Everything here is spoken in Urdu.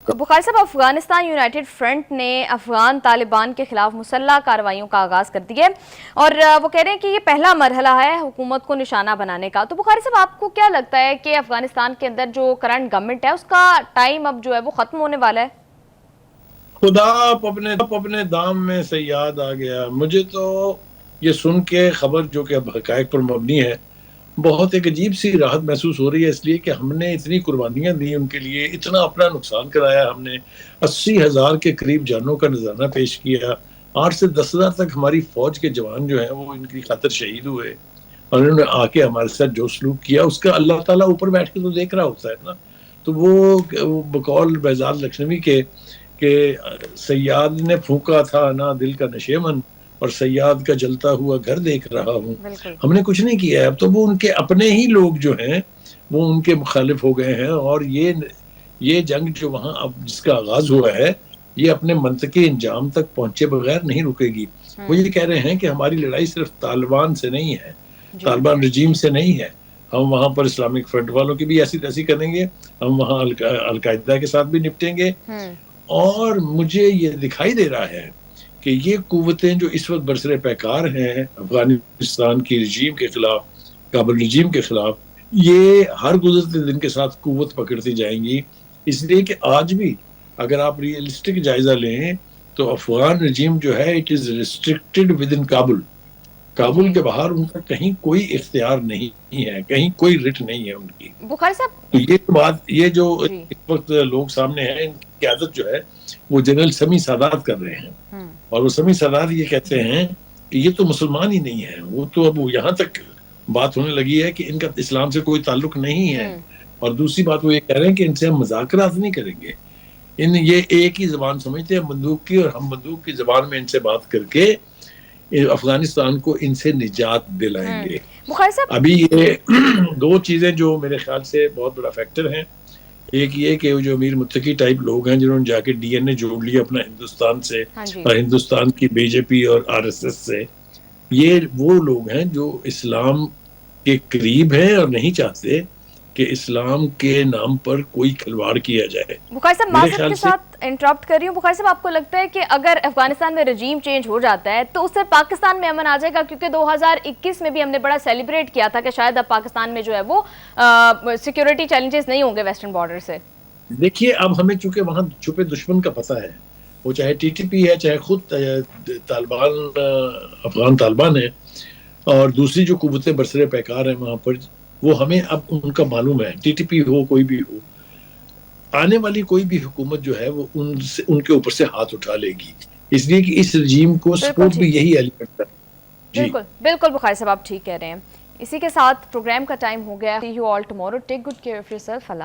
بخاری صاحب، افغانستان یونائٹڈ فرنٹ نے افغان طالبان کے خلاف مسلح کارروائیوں کا آغاز کر دیا اور وہ کہہ رہے ہیں کہ یہ پہلا مرحلہ ہے حکومت کو نشانہ بنانے کا. تو بخاری صاحب، آپ کو کیا لگتا ہے کہ افغانستان کے اندر جو کرنٹ گورنمنٹ ہے اس کا ٹائم اب جو ہے وہ ختم ہونے والا ہے؟ خدا اپنے دام میں صیاد آ گیا. مجھے تو یہ سن کے خبر جو کہ اب حقائق پر مبنی ہے بہت ایک عجیب سی راحت محسوس ہو رہی ہے، اس لیے کہ ہم نے اتنی قربانیاں دی ان کے لیے، اتنا اپنا نقصان کرایا، ہم نے 80,000 کے قریب جانوں کا نذرانہ پیش کیا، 8 سے 10,000 تک ہماری فوج کے جوان جو ہیں وہ ان کی خاطر شہید ہوئے اور انہوں نے آ کے ہمارے ساتھ جو سلوک کیا اس کا اللہ تعالیٰ اوپر بیٹھ کے تو دیکھ رہا ہوتا ہے نا. تو وہ بقول بہزاد لکشمی کے کہ سیاد نے پھونکا تھا نا دل کا نشیمن اور سیاد کا جلتا ہوا گھر دیکھ رہا ہوں. ہم نے کچھ نہیں کیا ہے. اب تو وہ ان کے اپنے ہی لوگ جو ہیں وہ ان کے مخالف ہو گئے ہیں اور یہ جنگ جو وہاں اب جس کا آغاز ہوا ہے یہ اپنے منطقی انجام تک پہنچے بغیر نہیں رکے گی. وہ یہ کہہ رہے ہیں کہ ہماری لڑائی صرف طالبان سے نہیں ہے، طالبان رجیم سے نہیں ہے، ہم وہاں پر اسلامک فرنٹ والوں کی بھی ایسی تیسی کریں گے، ہم وہاں القاعدہ کے ساتھ بھی نپٹیں گے. اور مجھے یہ دکھائی دے رہا ہے کہ یہ قوتیں جو اس وقت برسر پیکار ہیں افغانستان کی رجیم کے خلاف، کابل رجیم کے خلاف، یہ ہر گزرتے دن کے ساتھ قوت پکڑتی جائیں گی. اس لیے کہ آج بھی اگر آپ ریئلسٹک جائزہ لیں تو افغان رجیم جو ہے it is restricted with in Kabul. Kabul کے باہر ان کا کہیں کوئی اختیار نہیں ہے، کہیں کوئی رٹ نہیں ہے ان کی. بخاری صاحب، تو یہ بات، یہ جو اس وقت لوگ سامنے ہیں، ان کی قیادت جو ہے وہ جنرل سمیع سادات کر رہے ہیں اور وہ سمیع سادات یہ کہتے ہیں کہ یہ تو مسلمان ہی نہیں ہے. وہ تو اب یہاں تک بات ہونے لگی ہے کہ ان کا اسلام سے کوئی تعلق نہیں ہے. اور دوسری بات وہ یہ کہہ رہے ہیں کہ ان سے ہم مذاکرات نہیں کریں گے. یہ ایک ہی زبان سمجھتے ہیں بندوق کی، اور ہم بندوق کی زبان میں ان سے بات کر کے افغانستان کو ان سے نجات دلائیں گے. ابھی یہ دو چیزیں جو میرے خیال سے بہت بڑا فیکٹر ہیں. ایک یہ کہ جو امیر متقی ٹائپ لوگ ہیں جنہوں نے جا کے ڈی این اے جوڑ لیا اپنا ہندوستان سے اور ہندوستان کی بی جے پی اور آر ایس ایس سے، یہ وہ لوگ ہیں جو اسلام کے قریب ہیں اور نہیں چاہتے کہ اسلام کے نام پر کوئی کھلواڑ کیا جائے. بخاری صاحب، معذرت کے ساتھ انٹرپٹ کر رہی ہوں. بخاری صاحب، آپ کو لگتا ہے کہ اگر افغانستان میں رجیم چینج ہو جاتا ہے تو اس سے پاکستان میں امن آ جائے گا؟ کیونکہ 2021 میں بھی ہم نے بڑا سیلیبریٹ کیا تھا کہ شاید اب پاکستان میں جو ہے وہ سیکیورٹی چیلنجز نہیں ہوں گے ویسٹرن بارڈر سے. دیکھیے، اب ہمیں چونکہ وہاں چھپے دشمن کا پتہ ہے، وہ چاہے ٹی ٹی پی ہے، چاہے خود طالبان، افغان طالبان ہے، اور دوسری جو قوتیں برسر پیکار ہیں وہاں پر، وہ ہمیں اب ان کا معلوم ہے. ٹی ٹی پی ہو، کوئی بھی ہو، آنے والی کوئی بھی حکومت جو ہے وہ ان کے اوپر سے ہاتھ اٹھا لے گی، اس لیے کہ اس رجیم کو سپورٹ بھی یہی ایلیمنٹ ہے. بالکل بالکل بخاری صاحب، آپ ٹھیک کہہ رہے ہیں. اسی کے ساتھ پروگرام کا ٹائم ہو گیا. See you all tomorrow. Take good care of yourself. Allah